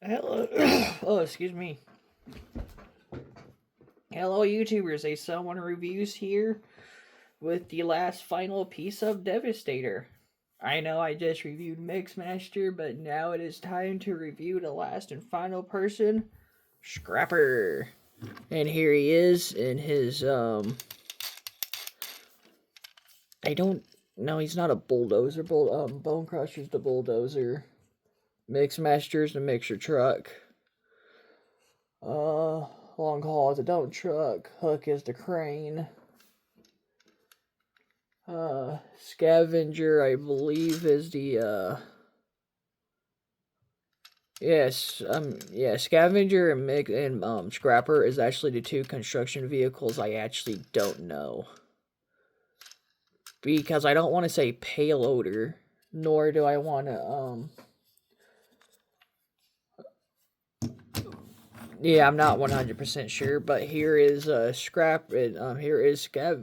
Hello. Oh, excuse me. Hello, YouTubers. A Someone Reviews here with the last final piece of Devastator. I know I just reviewed Mixmaster, but now it is time to review the last and final person, Scrapper. And here he is in his, I don't, no, he's not a bulldozer. Bone Crusher's the bulldozer. Mixmaster's the mixer truck. Long haul is a dump truck. Hook is the crane. Scavenger, I believe, is the, Scavenger and Scrapper is actually the two construction vehicles I actually don't know. Because I don't want to say payloader, nor do I want to, yeah, I'm not 100% sure, but here is here is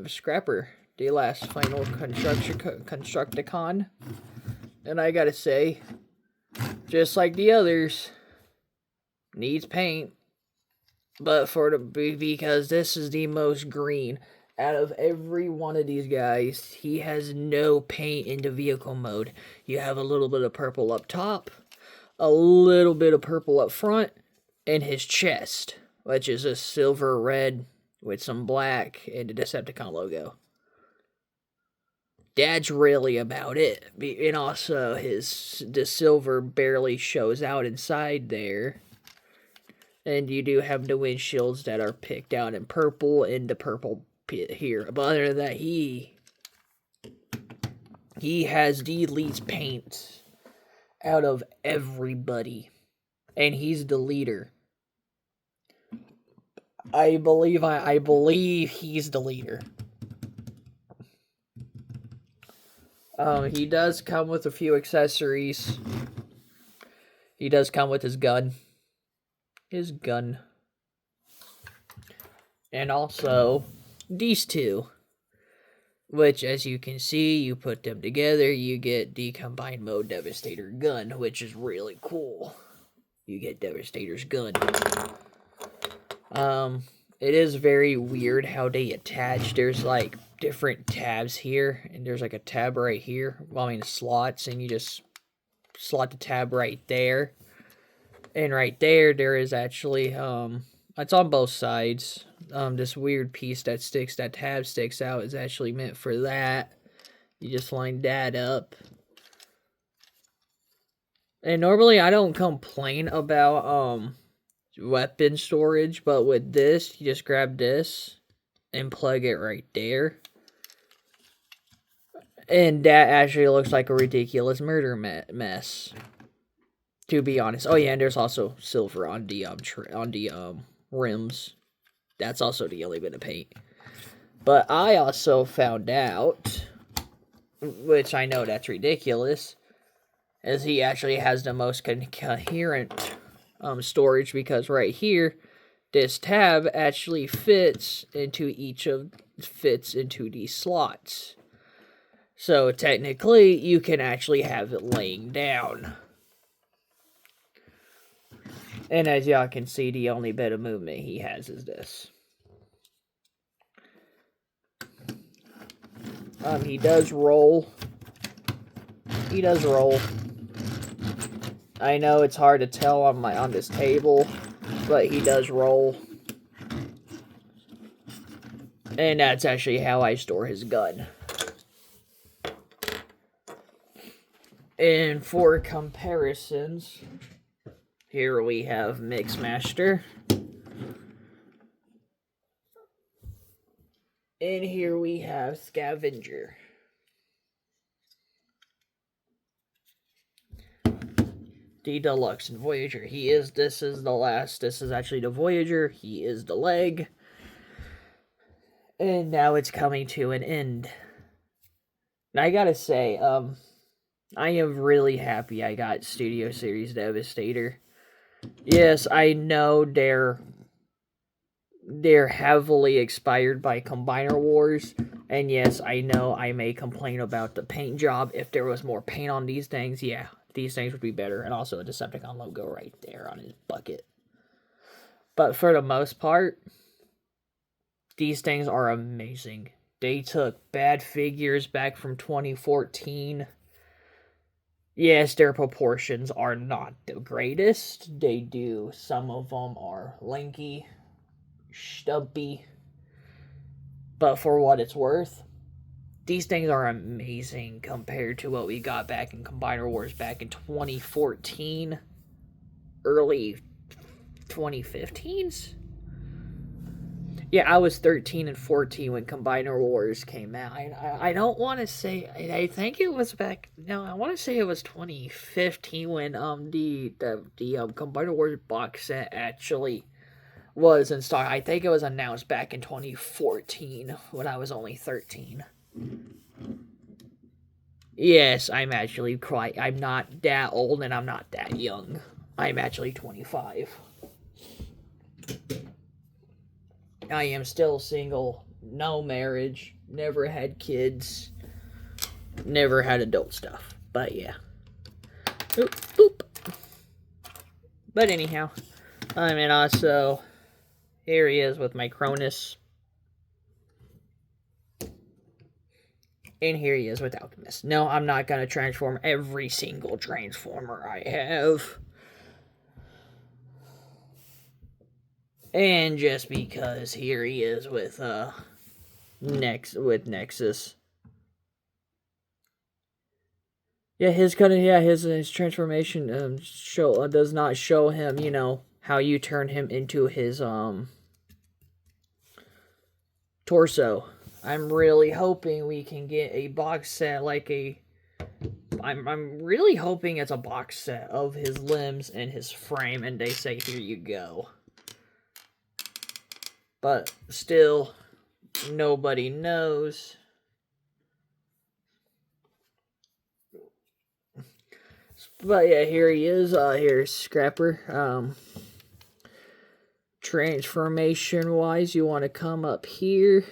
Scrapper, the last final Constructicon. And I gotta say, just like the others, needs paint. But because this is the most green out of every one of these guys, he has no paint into vehicle mode. You have a little bit of purple up top, a little bit of purple up front, and his chest, which is a silver red with some black and the Decepticon logo. That's really about it. And also, the silver barely shows out inside there. And you do have the windshields that are picked out in purple and the purple pit here. But other than that, he has the least paint out of everybody. And he's the leader. I believe he's the leader. He does come with a few accessories. He does come with his gun. And also, these two. Which, as you can see, you put them together, you get the combined mode Devastator gun, which is really cool. You get Devastator's gun. It is very weird how they attach. There's like different tabs here, and there's like a tab right here. Well, I mean slots, and you just slot the tab right there. And right there is actually it's on both sides. This weird piece that tab sticks out is actually meant for that. You just line that up. And normally I don't complain about weapon storage, but with this, you just grab this and plug it right there. And that actually looks like a ridiculous murder mess, to be honest. Oh yeah, and there's also silver on the rims. That's also the only bit of paint. But I also found out, which I know that's ridiculous, is he actually has the most coherent storage, because right here, this tab actually fits into these slots. So technically, you can actually have it laying down. And as y'all can see, the only bit of movement he has is this. He does roll. He does roll. I know it's hard to tell on this table, but he does roll. And that's actually how I store his gun. And for comparisons, here we have Mixmaster. And here we have Scavenger. The Deluxe and Voyager. This is actually the Voyager. He is the leg. And now it's coming to an end. And I gotta say, I am really happy I got Studio Series Devastator. Yes, I know they're heavily expired by Combiner Wars, and yes, I know I may complain about the paint job. If there was more paint on these things, yeah, these things would be better. And also a Decepticon logo right there on his bucket. But for the most part, these things are amazing. They took bad figures back from 2014. Yes, their proportions are not the greatest. Some of them are lanky, stumpy. But for what it's worth, these things are amazing compared to what we got back in Combiner Wars back in 2014, early 2015s. Yeah, I was 13 and 14 when Combiner Wars came out. I don't want to say, I think it was back, no, I want to say it was 2015 when the Combiner Wars box set actually was in stock. I think it was announced back in 2014 when I was only 13. Yes, I'm not that old and I'm not that young. I'm actually 25. I am still single, no marriage, never had kids, never had adult stuff. But yeah. Oop, boop. But anyhow, I mean, also, here he is with my Cronus. And here he is with Alchemist. No, I'm not going to transform every single Transformer I have. And just because here he is with Nexus. Yeah, his transformation does not show him, you know, how you turn him into his torso. I'm really hoping we can get a box set I'm really hoping it's a box set of his limbs and his frame and they say here you go. But still, nobody knows. But yeah, here he is. Here's Scrapper. Transformation-wise, you want to come up here.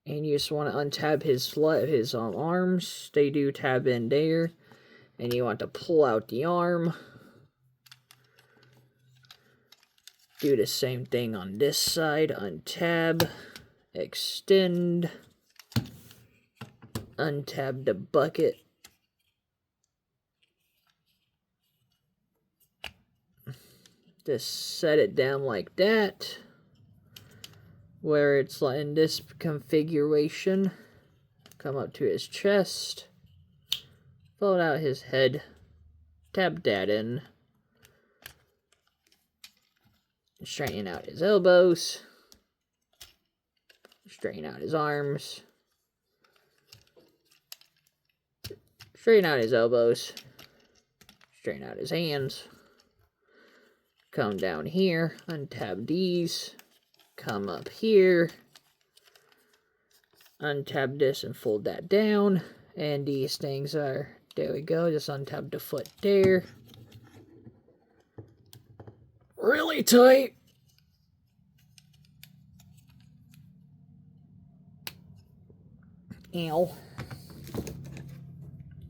And you just want to untab his arms. They do tab in there. And you want to pull out the arm. Do the same thing on this side. Untab. Extend. Untab the bucket. Just set it down like that. Where it's like in this configuration. Come up to his chest. Fold out his head. Tab that in. Straighten out his elbows. Straighten out his arms. Straighten out his elbows. Straighten out his hands. Come down here. Untab these. Come up here. Untab this and fold that down. And these things are, there we go. Just untab the foot there. Really tight. Ow.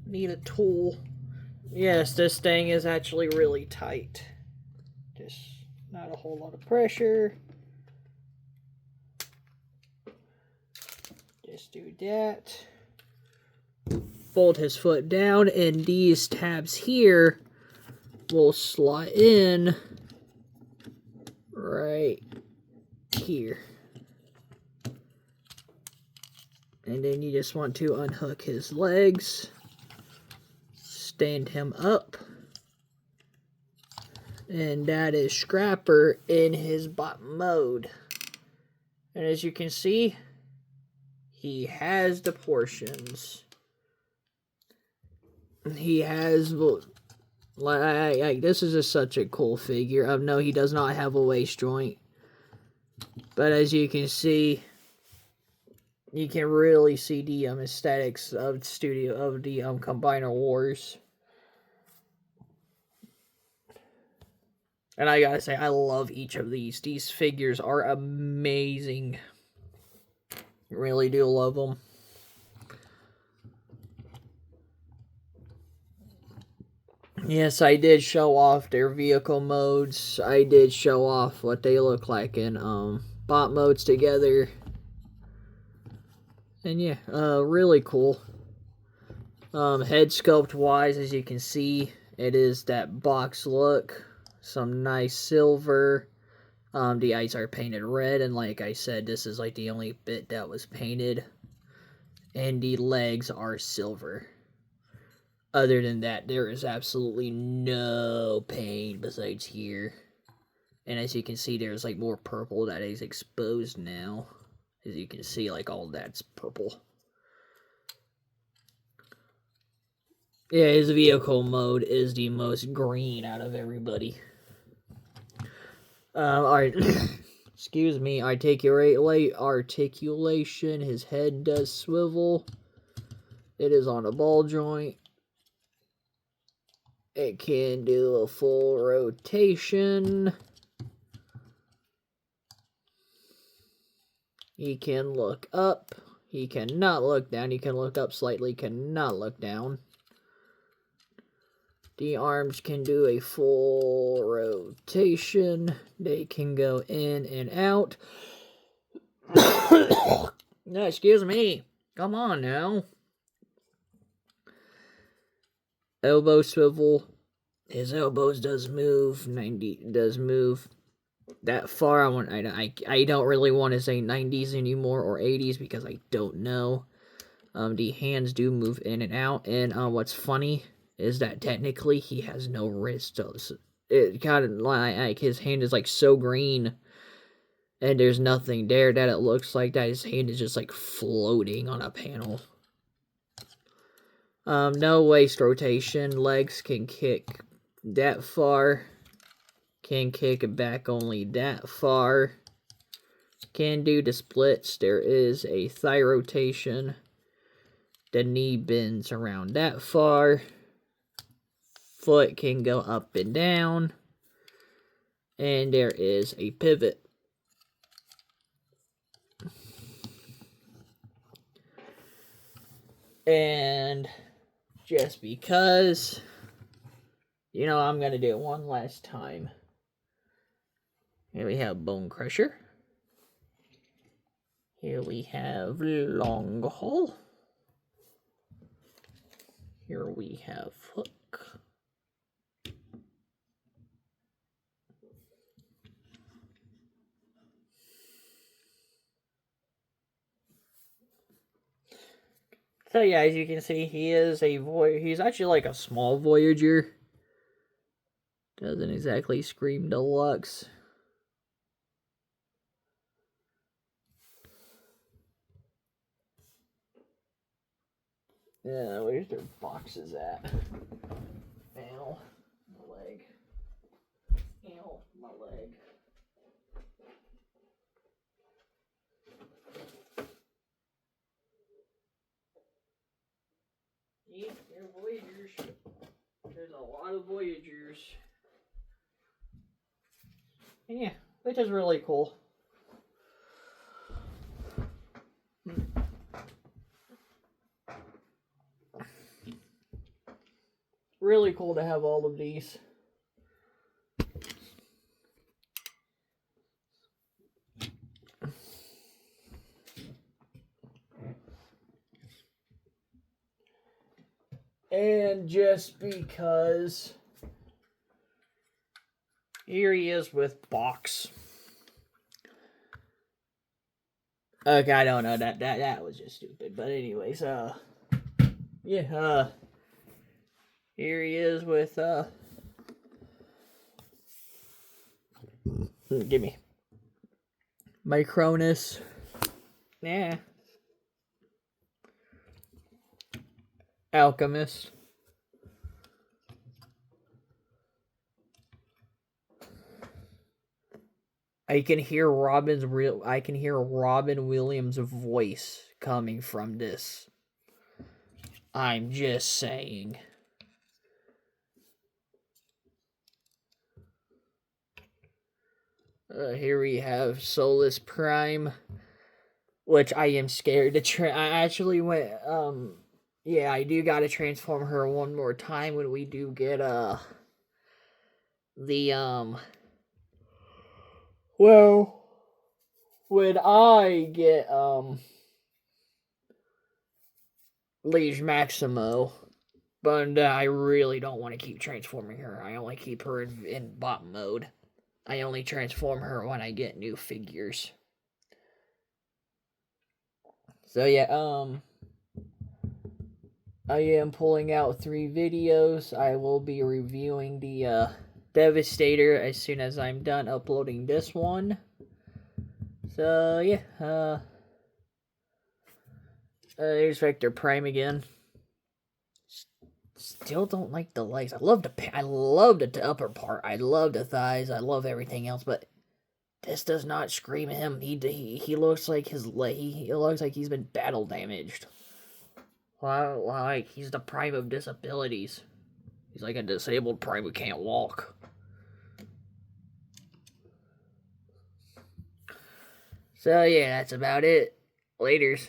Need a tool. Yes, this thing is actually really tight. Just not a whole lot of pressure. Just do that. Fold his foot down, and these tabs here will slot in right here. And then you just want to unhook his legs, stand him up, and that is Scrapper in his bot mode. And as you can see, he has the portions. He has, like this is just such a cool figure. No, he does not have a waist joint. But as you can see, you can really see the aesthetics of the Combiner Wars. And I gotta say, I love each of these. These figures are amazing. Really do love them. Yes, I did show off their vehicle modes. I did show off what they look like in bot modes together. And yeah, really cool. Head sculpt wise, as you can see, it is that box look. Some nice silver. The eyes are painted red, and like I said, this is like the only bit that was painted. And the legs are silver. Other than that, there is absolutely no paint besides here. And as you can see, there's like more purple that is exposed now. As you can see, like all that's purple. Yeah, his vehicle mode is the most green out of everybody. Alright. Excuse me, articulation. His head does swivel. It is on a ball joint. It can do a full rotation. He can look up. He cannot look down. He can look up slightly. Cannot look down. The arms can do a full rotation. They can go in and out. No, excuse me. Come on now. Elbow swivel. His elbows does move. 90 does move that far. I don't really want to say 90s anymore or 80s because I don't know. The hands do move in and out. And what's funny is that technically he has no wrist. So it kind of like his hand is like so green. And there's nothing there that it looks like that. His hand is just like floating on a panel. No waist rotation. Legs can kick that far. Can kick it back only that far. Can do the splits. There is a thigh rotation. The knee bends around that far. Foot can go up and down. And there is a pivot. And just because, you know, I'm going to do it one last time. Here we have Bone Crusher. Here we have Long Haul. Here we have Hook. So yeah, as you can see, he is he's actually like a small Voyager. Doesn't exactly scream deluxe. Yeah, where's their boxes at? Ow, my leg. Ow, my leg. Yeah, they're Voyagers. There's a lot of Voyagers. Yeah, which is really cool. Really cool to have all of these. And just because, here he is with Box. Okay, I don't know, that was just stupid. But anyways, yeah, here he is with, give me Micronus. Yeah. Alchemist. I can hear Robin Williams' voice coming from this. I'm just saying. Here we have Solus Prime, which I am scared to try. I actually went yeah, I do gotta transform her one more time when we do get, the, well, when I get, Liege Maximo, but I really don't want to keep transforming her. I only keep her in bot mode. I only transform her when I get new figures. So yeah, I am pulling out 3 videos. I will be reviewing the Devastator as soon as I'm done uploading this one. So yeah, there's Vector Prime again. Still don't like the legs. I love the upper part. I love the thighs. I love everything else, but this does not scream him. He looks like his leg. He looks like he's been battle damaged. Like he's the Prime of disabilities. He's like a disabled Prime who can't walk. So yeah, that's about it. Laters.